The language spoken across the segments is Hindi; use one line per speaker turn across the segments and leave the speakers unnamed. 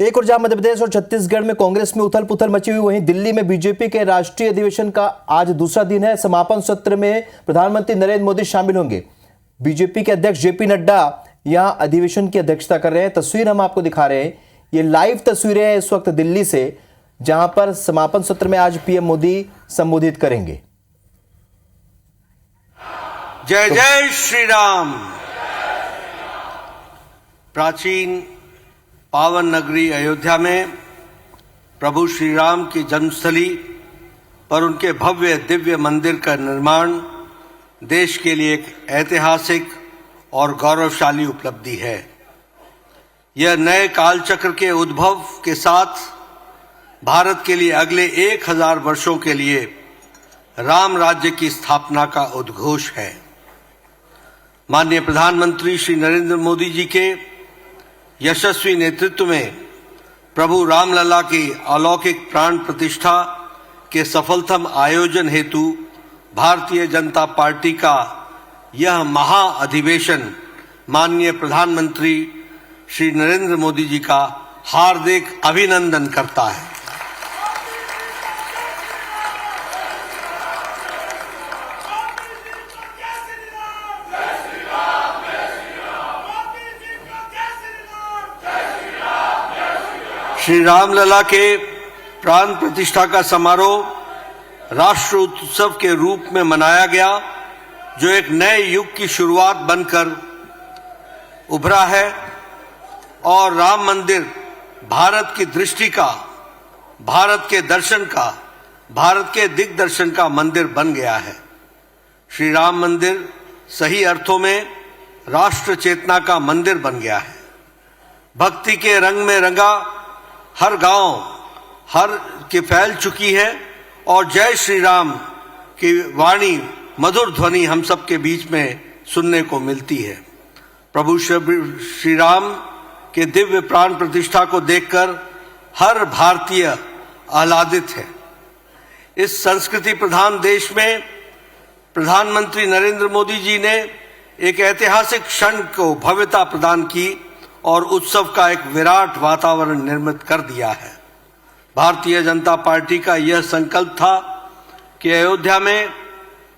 एक और जहां मध्य प्रदेश और छत्तीसगढ़ में कांग्रेस में उथल पुथल मची हुई, वहीं दिल्ली में बीजेपी के राष्ट्रीय अधिवेशन का आज दूसरा दिन है। समापन सत्र में प्रधानमंत्री नरेंद्र मोदी शामिल होंगे। बीजेपी के अध्यक्ष जेपी नड्डा यहां अधिवेशन की अध्यक्षता कर रहे हैं। तस्वीर हम आपको दिखा रहे हैं, ये लाइव तस्वीरें हैं इस वक्त दिल्ली से, जहां पर समापन सत्र में आज पीएम मोदी संबोधित करेंगे।
जय जय श्री राम। प्राचीन पावन नगरी अयोध्या में प्रभु श्री राम की जन्मस्थली पर उनके भव्य दिव्य मंदिर का निर्माण देश के लिए एक ऐतिहासिक और गौरवशाली उपलब्धि है। यह नए कालचक्र के उद्भव के साथ भारत के लिए अगले 1000 वर्षों के लिए राम राज्य की स्थापना का उद्घोष है। माननीय प्रधानमंत्री श्री नरेंद्र मोदी जी के यशस्वी नेतृत्व में प्रभु रामलला की अलौकिक प्राण प्रतिष्ठा के सफलतम आयोजन हेतु भारतीय जनता पार्टी का यह महाअधिवेशन माननीय प्रधानमंत्री श्री नरेंद्र मोदी जी का हार्दिक अभिनंदन करता है। श्री रामलला के प्राण प्रतिष्ठा का समारोह राष्ट्र उत्सव के रूप में मनाया गया, जो एक नए युग की शुरुआत बनकर उभरा है और राम मंदिर भारत की दृष्टि का, भारत के दर्शन का, भारत के दिग्दर्शन का मंदिर बन गया है। श्री राम मंदिर सही अर्थों में राष्ट्र चेतना का मंदिर बन गया है। भक्ति के रंग में रंगा हर गांव हर के फैल चुकी है और जय श्री राम की वाणी मधुर ध्वनि हम सब के बीच में सुनने को मिलती है। प्रभु श्री राम के दिव्य प्राण प्रतिष्ठा को देखकर हर भारतीय आह्लादित है। इस संस्कृति प्रधान देश में प्रधानमंत्री नरेंद्र मोदी जी ने एक ऐतिहासिक क्षण को भव्यता प्रदान की और उत्सव का एक विराट वातावरण निर्मित कर दिया है। भारतीय जनता पार्टी का यह संकल्प था कि अयोध्या में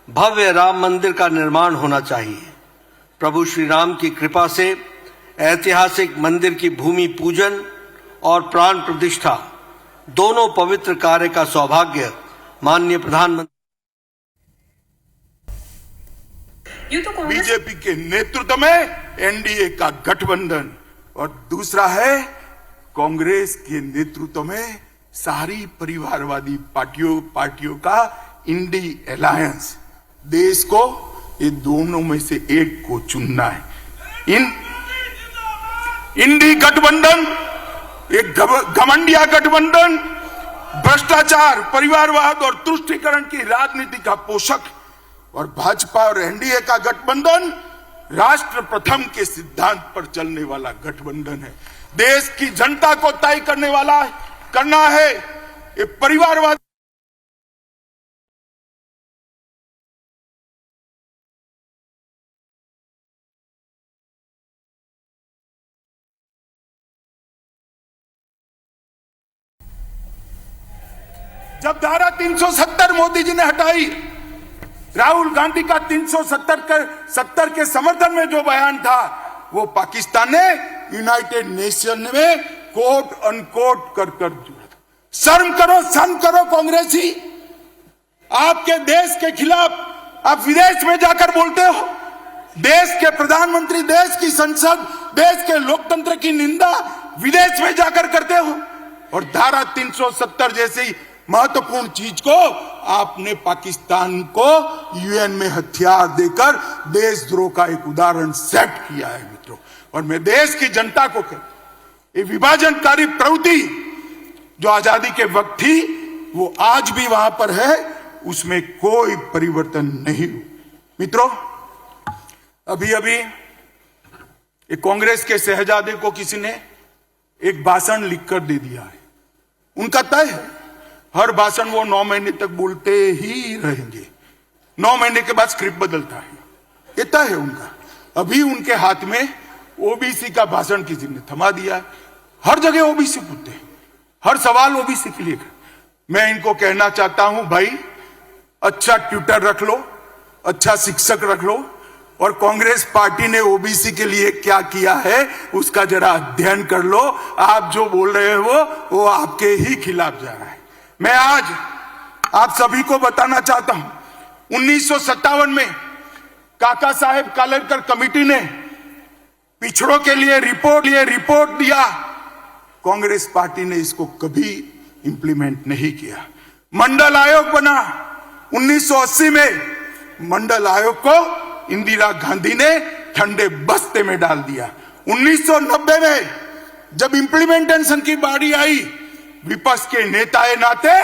भव्य राम मंदिर का निर्माण होना चाहिए। प्रभु श्री राम की कृपा से ऐतिहासिक मंदिर की भूमि पूजन और प्राण प्रतिष्ठा दोनों पवित्र कार्य का सौभाग्य माननीय प्रधानमंत्री
बीजेपी के नेतृत्व में एनडीए का गठबंधन और दूसरा है कांग्रेस के नेतृत्व में सारी परिवारवादी पार्टियों का इंडी अलायंस। देश को ये दोनों में से एक को चुनना है। इंडी गठबंधन एक घमंडिया गठबंधन, भ्रष्टाचार, परिवारवाद और तुष्टीकरण की राजनीति का पोषक, और भाजपा और एनडीए का गठबंधन राष्ट्र प्रथम के सिद्धांत पर चलने वाला गठबंधन है। देश की जनता को तय करना है ये परिवारवाद। जब धारा 370 मोदी जी ने हटाई, राहुल गांधी का 370 के समर्थन में जो बयान था वो पाकिस्तान ने यूनाइटेड नेशन में कोट अनकोट कर शर्म करो कांग्रेसी। आपके देश के खिलाफ आप विदेश में जाकर बोलते हो। देश के प्रधानमंत्री देश की संसद, देश के लोकतंत्र की निंदा विदेश में जाकर करते हो, और धारा 370 जैसी महत्वपूर्ण चीज को आपने पाकिस्तान को यूएन में हथियार देकर देशद्रोह का एक उदाहरण सेट किया है मित्रों। और मैं देश की जनता को ये विभाजनकारी प्रवृत्ति जो आजादी के वक्त थी वो आज भी वहां पर है, उसमें कोई परिवर्तन नहीं हुआ। मित्रों, अभी एक कांग्रेस के शहजादे को किसी ने एक भाषण लिखकर दे दिया है। उनका तय है, हर भाषण वो 9 महीने तक बोलते ही रहेंगे। 9 महीने के बाद स्क्रिप्ट बदलता है, ये तय है उनका। अभी उनके हाथ में ओबीसी का भाषण किसी ने थमा दिया। हर जगह ओबीसी पूछते हैं, हर सवाल ओबीसी के लिए। मैं इनको कहना चाहता हूं, भाई अच्छा ट्यूटर रख लो, अच्छा शिक्षक रख लो, और कांग्रेस पार्टी ने ओबीसी के लिए क्या किया है उसका जरा अध्ययन कर लो। आप जो बोल रहे हो वो आपके ही खिलाफ जा रहा है। मैं आज आप सभी को बताना चाहता हूं, 1957 में काका साहेब कालेलकर कमेटी ने पिछड़ों के लिए रिपोर्ट दिया। कांग्रेस पार्टी ने इसको कभी इंप्लीमेंट नहीं किया। मंडल आयोग बना 1980 में, मंडल आयोग को इंदिरा गांधी ने ठंडे बस्ते में डाल दिया। 1990 में जब इंप्लीमेंटेशन की बारी आई, विपक्ष के नेता नाते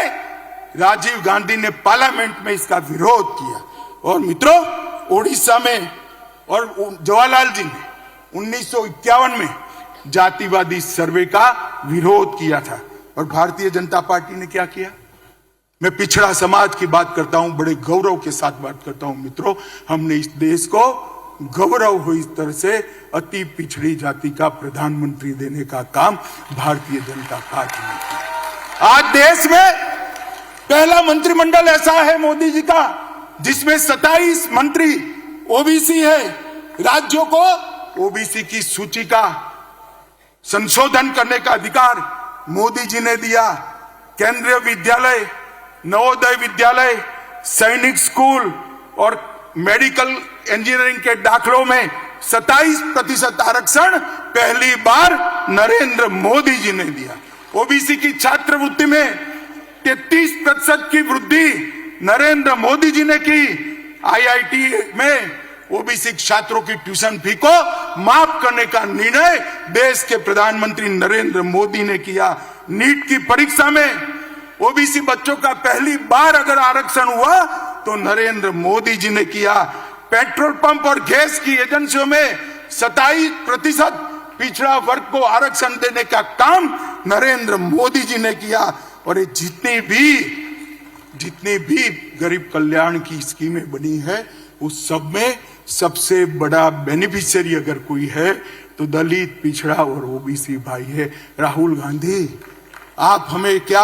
राजीव गांधी ने पार्लियामेंट में इसका विरोध किया। और मित्रों, ओडिशा में और जवाहरलाल जी ने 1951 में जातिवादी सर्वे का विरोध किया था। और भारतीय जनता पार्टी ने क्या किया? मैं पिछड़ा समाज की बात करता हूं, बड़े गौरव के साथ बात करता हूं मित्रों। हमने इस देश को गौरव हो इस तरह से अति पिछड़ी जाति का प्रधानमंत्री देने का काम भारतीय जनता पार्टी ने किया। आज देश में पहला मंत्रिमंडल ऐसा है मोदी जी का जिसमें 27 मंत्री ओबीसी है। राज्यों को ओबीसी की सूची का संशोधन करने का अधिकार मोदी जी ने दिया। केंद्रीय विद्यालय, नवोदय विद्यालय, सैनिक स्कूल और मेडिकल इंजीनियरिंग के दाखिलों में 27% आरक्षण पहली बार नरेंद्र मोदी जी ने दिया। ओबीसी की छात्रवृत्ति में 33% की वृद्धि नरेंद्र मोदी जी ने की। आईआईटी में ओबीसी छात्रों की ट्यूशन फी को माफ करने का निर्णय देश के प्रधानमंत्री नरेंद्र मोदी ने किया। नीट की परीक्षा में ओबीसी बच्चों का पहली बार अगर आरक्षण हुआ तो नरेंद्र मोदी जी ने किया। पेट्रोल पंप और गैस की एजेंसियों में 27% पिछड़ा वर्ग को आरक्षण देने का काम नरेंद्र मोदी जी ने किया। और ये जितनी भी गरीब कल्याण की स्कीमें बनी है उस सब में सबसे बड़ा बेनिफिशियरी अगर कोई है तो दलित, पिछड़ा और ओबीसी भाई है। राहुल गांधी, आप हमें क्या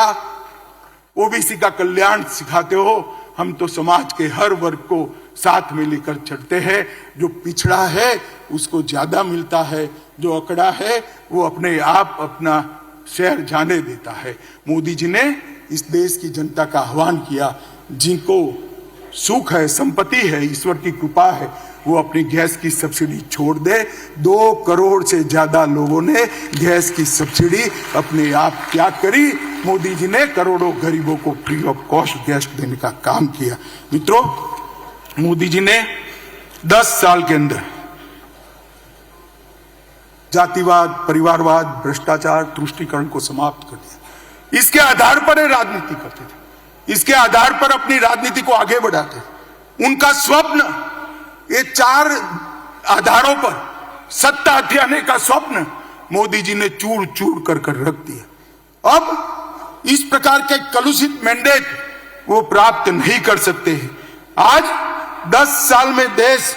ओबीसी का कल्याण सिखाते हो? हम तो समाज के हर वर्ग को साथ में लेकर चलते हैं। जो पिछड़ा है उसको ज्यादा मिलता है, जो अकड़ा है वो अपने आप अपना शहर जाने देता है। मोदी जी ने इस देश की जनता का आह्वान किया, जिनको सुख है, संपत्ति है, ईश्वर की कृपा है, वो अपनी गैस की सब्सिडी छोड़ दे। 2 करोड़ से ज्यादा लोगों ने गैस की सब्सिडी अपने आप त्याग करी। मोदी जी ने करोड़ों गरीबों को फ्री ऑफ कॉस्ट गैस देने का काम किया। मित्रों, मोदी जी ने 10 साल के अंदर जातिवाद, परिवारवाद, भ्रष्टाचार, तुष्टीकरण को समाप्त कर दिया। इसके आधार पर राजनीति करते थे, इसके आधार पर अपनी राजनीति को आगे बढ़ाते थे। उनका स्वप्न, ये 4 आधारों पर सत्ता हथियाने का स्वप्न मोदी जी ने चूर चूर कर रख दिया। अब इस प्रकार के कलुषित मैंडेट वो प्राप्त नहीं कर सकते हैं। आज 10 साल में देश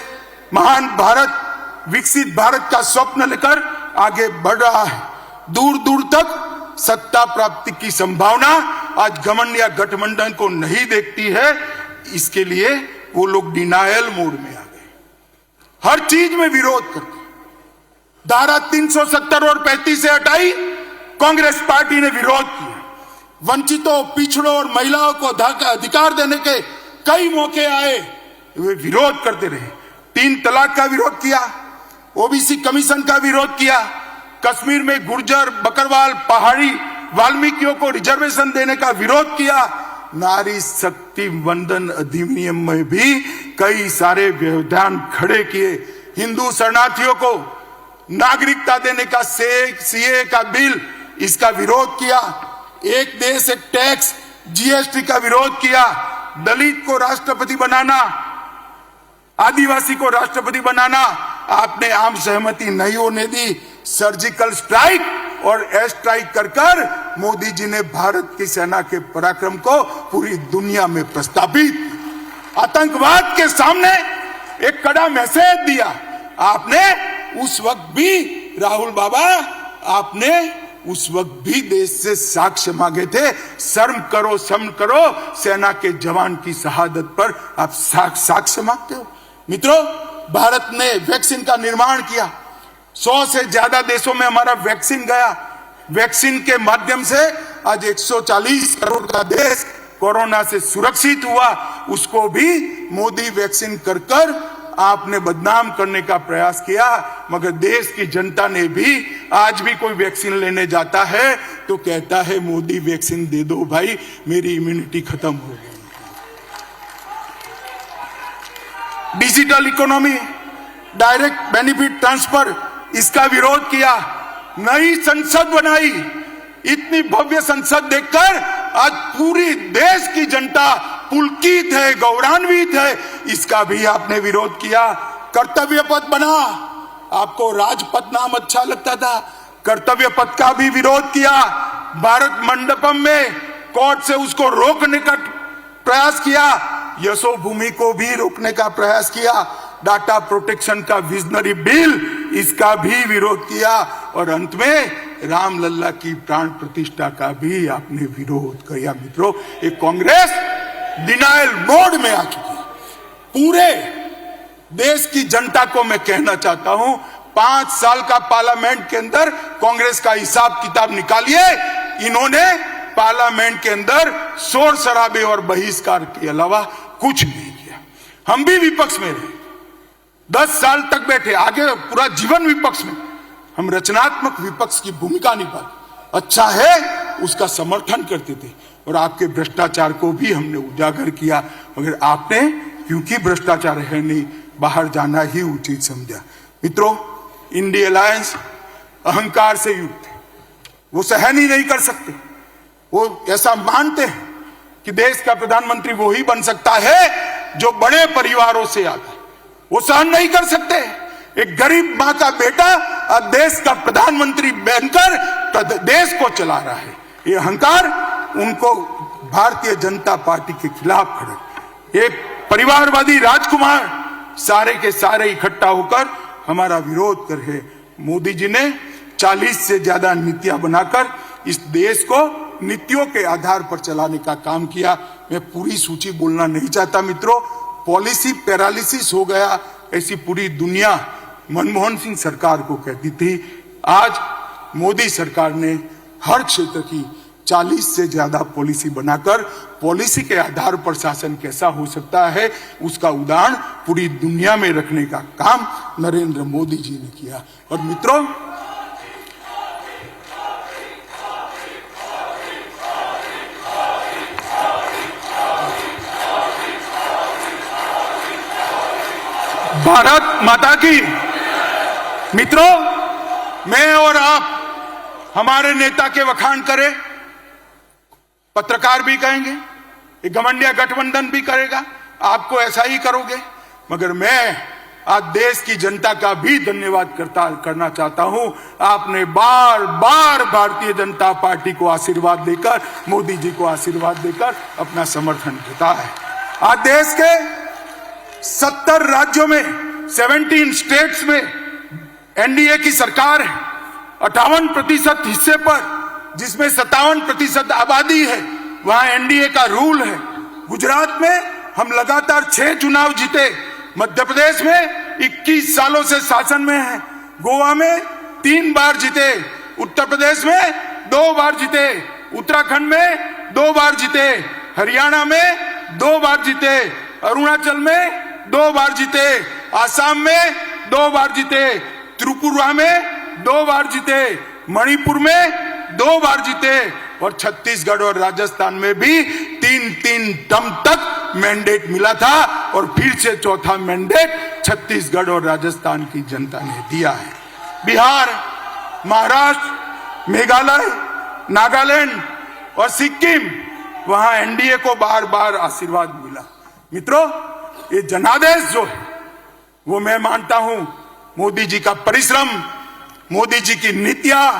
महान भारत, विकसित भारत का स्वप्न लेकर आगे बढ़ रहा है। दूर दूर तक सत्ता प्राप्ति की संभावना आज घमंड या गठबंधन को नहीं देखती है। इसके लिए वो लोग डिनायल मोड में आ गए, हर चीज में विरोध करते। धारा 370 और 35 से हटाई, कांग्रेस पार्टी ने विरोध किया। वंचितों, पिछड़ों और महिलाओं को अधिकार देने के कई मौके आए, वे विरोध करते रहे। 3 तलाक का विरोध किया, ओबीसी कमीशन का विरोध किया, कश्मीर में गुर्जर, बकरवाल, पहाड़ी, वाल्मीकियों को रिजर्वेशन देने का विरोध किया। नारी शक्ति वंदन अधिनियम में भी कई सारे व्यवधान खड़े किए। हिंदू शरणार्थियों को नागरिकता देने का सीए का बिल, इसका विरोध किया। एक देश एक टैक्स, जीएसटी का विरोध किया। दलित को राष्ट्रपति बनाना, आदिवासी को राष्ट्रपति बनाना आपने आम सहमति नहीं होने दी। सर्जिकल स्ट्राइक और एयर स्ट्राइक कर मोदी जी ने भारत की सेना के पराक्रम को पूरी दुनिया में प्रस्तावित, आतंकवाद के सामने एक कड़ा मैसेज दिया। आपने उस वक्त भी राहुल बाबा, आपने उस वक्त भी देश से साक्ष्य मांगे थे। शर्म करो सेना के जवान की शहादत पर आप साक्ष्य मांगते हो। मित्रों, भारत ने वैक्सीन का निर्माण किया, 100 से ज्यादा देशों में हमारा वैक्सीन गया। वैक्सीन के माध्यम से आज 140 करोड़ का देश कोरोना से सुरक्षित हुआ। उसको भी मोदी वैक्सीन कर आपने बदनाम करने का प्रयास किया। मगर देश की जनता ने भी, आज भी कोई वैक्सीन लेने जाता है तो कहता है मोदी वैक्सीन दे दो भाई, मेरी इम्यूनिटी खत्म हो गई। Digital economy, direct benefit transfer, इसका विरोध किया। नई संसद बनाई। इतनी भव्य संसद देखकर आज पूरी देश की जनता पुलकित है, गौरवान्वित है। इसका भी आपने विरोध किया। कर्तव्य पथ बना, आपको राजपथ नाम अच्छा लगता था, कर्तव्य पथ का भी विरोध किया। भारत मंडपम में कोर्ट से उसको रोकने का प्रयास किया। यशोभूमि को भी रोकने का प्रयास किया। डाटा प्रोटेक्शन का विजनरी बिल, इसका भी विरोध किया। और अंत में रामलला की प्राण प्रतिष्ठा का भी आपने विरोध किया। मित्रों, एक कांग्रेस डिनायल मोड में आ चुकी है। पूरे देश की जनता को मैं कहना चाहता हूं, 5 साल का पार्लियामेंट के अंदर कांग्रेस का हिसाब किताब निकालिए। इन्होंने पार्लियामेंट के अंदर शोर शराबे और बहिष्कार के अलावा कुछ नहीं किया। हम भी विपक्ष में रहे, 10 साल तक बैठे, आगे पूरा जीवन विपक्ष में। हम रचनात्मक विपक्ष की भूमिका निभाई। अच्छा है उसका समर्थन करते थे और आपके भ्रष्टाचार को भी हमने उजागर किया। मगर आपने, क्योंकि भ्रष्टाचार है नहीं, बाहर जाना ही उचित समझा। मित्रों, इंडिया अलायंस अहंकार से युक्त है। वो सहन ही नहीं कर सकते। वो ऐसा मानते हैं कि देश का प्रधानमंत्री वो ही बन सकता है जो बड़े परिवारों से आता है। वो सहन नहीं कर सकते। एक गरीब मां का बेटा अब देश का प्रधानमंत्री बनकर देश को चला रहा है। ये अहंकार उनको भारतीय जनता पार्टी के खिलाफ खड़े। ये परिवारवादी राजकुमार सारे के सारे इकट्ठा होकर हमारा विरोध कर रहे। मोदी जी ने 40 से ज्यादा नीतियां बनाकर इस देश को नीतियों के आधार पर चलाने का काम किया। मैं पूरी सूची बोलना नहीं चाहता मित्रों। पॉलिसी पैरालिसिस हो गया, ऐसी पूरी दुनिया मनमोहन सिंह सरकार को कहती थी। आज मोदी सरकार ने हर क्षेत्र की 40 से ज्यादा पॉलिसी बनाकर पॉलिसी के आधार पर शासन कैसा हो सकता है उसका उदाहरण पूरी दुनिया में रखने का काम नरेंद्र मोदी जी ने किया। और मित्रों, भारत माता की। मित्रों, मैं और आप हमारे नेता के वखान करें, पत्रकार भी कहेंगे, एक घमंडिया गठबंधन भी करेगा, आपको ऐसा ही करोगे। मगर मैं आज देश की जनता का भी धन्यवाद करना चाहता हूं। आपने बार बार भारतीय जनता पार्टी को आशीर्वाद देकर, मोदी जी को आशीर्वाद देकर अपना समर्थन जताया है। आज देश के 70 राज्यों में, 17 स्टेट्स में एनडीए की सरकार है। 58% हिस्से पर, जिसमें 57% आबादी है, वहां एनडीए का रूल है। गुजरात में हम लगातार 6 चुनाव जीते। मध्य प्रदेश में 21 सालों से शासन में है। गोवा में 3 बार जीते। उत्तर प्रदेश में 2 बार जीते। उत्तराखंड में 2 बार जीते। हरियाणा में 2 बार जीते। अरुणाचल में 2 बार जीते। आसाम में 2 बार जीते। त्रिपुरा में 2 बार जीते। मणिपुर में 2 बार जीते। और छत्तीसगढ़ और राजस्थान में भी 3-3 टर्म तक मैंडेट मिला था। और फिर से चौथा मैंडेट छत्तीसगढ़ और राजस्थान की जनता ने दिया है। बिहार, महाराष्ट्र, मेघालय, नागालैंड और सिक्किम, वहां एनडीए को बार बार आशीर्वाद मिला। मित्रों, ये जनादेश जो है वो मैं मानता हूं मोदी जी का परिश्रम, मोदी जी की नीतियां,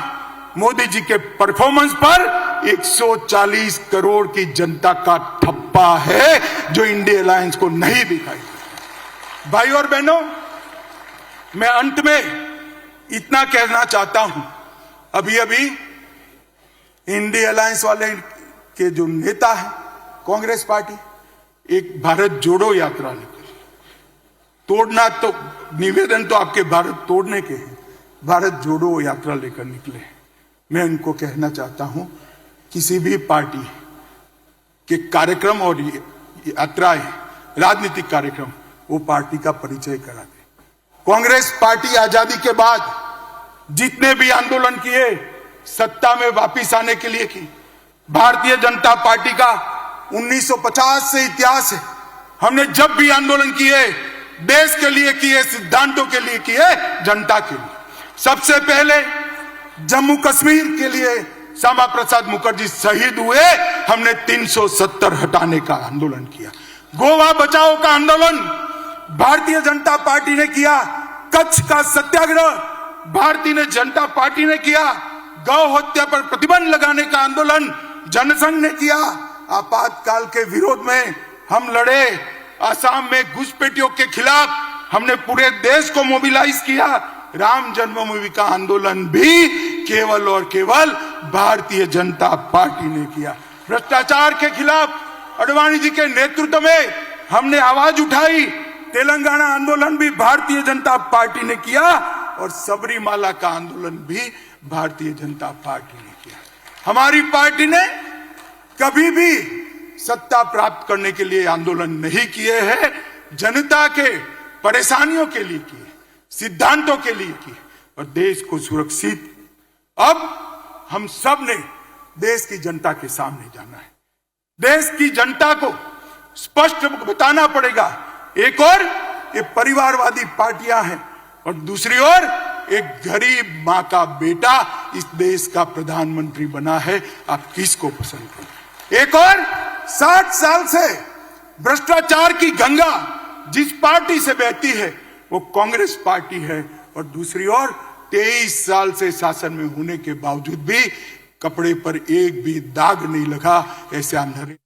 मोदी जी के परफॉर्मेंस पर 140 करोड़ की जनता का ठप्पा है जो इंडिया अलायंस को नहीं दिखाई। भाई और बहनों, मैं अंत में इतना कहना चाहता हूं। अभी अभी इंडिया अलायंस वाले के जो नेता है कांग्रेस पार्टी, एक भारत जोड़ो यात्रा लेकर, तोड़ना तो निवेदन तो आपके भारत तोड़ने के हैं, भारत जोड़ो यात्रा लेकर निकले। मैं उनको कहना चाहता हूं, किसी भी पार्टी के कार्यक्रम और यात्राएं, राजनीतिक कार्यक्रम, वो पार्टी का परिचय करा दे। कांग्रेस पार्टी आजादी के बाद जितने भी आंदोलन किए, सत्ता में वापिस आने के लिए की। भारतीय जनता पार्टी का 1950 से इतिहास है। हमने जब भी आंदोलन किए, देश के लिए किए, सिद्धांतों के लिए किए, जनता के लिए। सबसे पहले जम्मू कश्मीर के लिए श्यामा प्रसाद मुखर्जी शहीद हुए, हमने 370 हटाने का आंदोलन किया। गोवा बचाओ का आंदोलन भारतीय जनता पार्टी ने किया। कच्छ का सत्याग्रह भारतीय जनता पार्टी ने किया। गौ हत्या पर प्रतिबंध लगाने का आंदोलन जनसंघ ने किया। आपातकाल के विरोध में हम लड़े। असम में घुसपैठियों के खिलाफ हमने पूरे देश को मोबिलाइज किया। राम जन्मभूमि का आंदोलन भी केवल और केवल भारतीय जनता पार्टी ने किया। भ्रष्टाचार के खिलाफ अडवाणी जी के नेतृत्व में हमने आवाज उठाई। तेलंगाना आंदोलन भी भारतीय जनता पार्टी ने किया और सबरीमाला का आंदोलन भी भारतीय जनता पार्टी ने किया। हमारी पार्टी ने कभी भी सत्ता प्राप्त करने के लिए आंदोलन नहीं किए हैं, जनता के परेशानियों के लिए किए, सिद्धांतों के लिए किए और देश को सुरक्षित। अब हम सब ने देश की जनता के सामने जाना है। देश की जनता को स्पष्ट बताना पड़ेगा। एक और ये परिवारवादी पार्टियां हैं और दूसरी ओर एक गरीब मां का बेटा इस देश का प्रधानमंत्री बना है। आप किसको पसंद करें? एक और 60 साल से भ्रष्टाचार की गंगा जिस पार्टी से बहती है वो कांग्रेस पार्टी है और दूसरी ओर 23 साल से शासन में होने के बावजूद भी कपड़े पर एक भी दाग नहीं लगा। ऐसे अंधेरे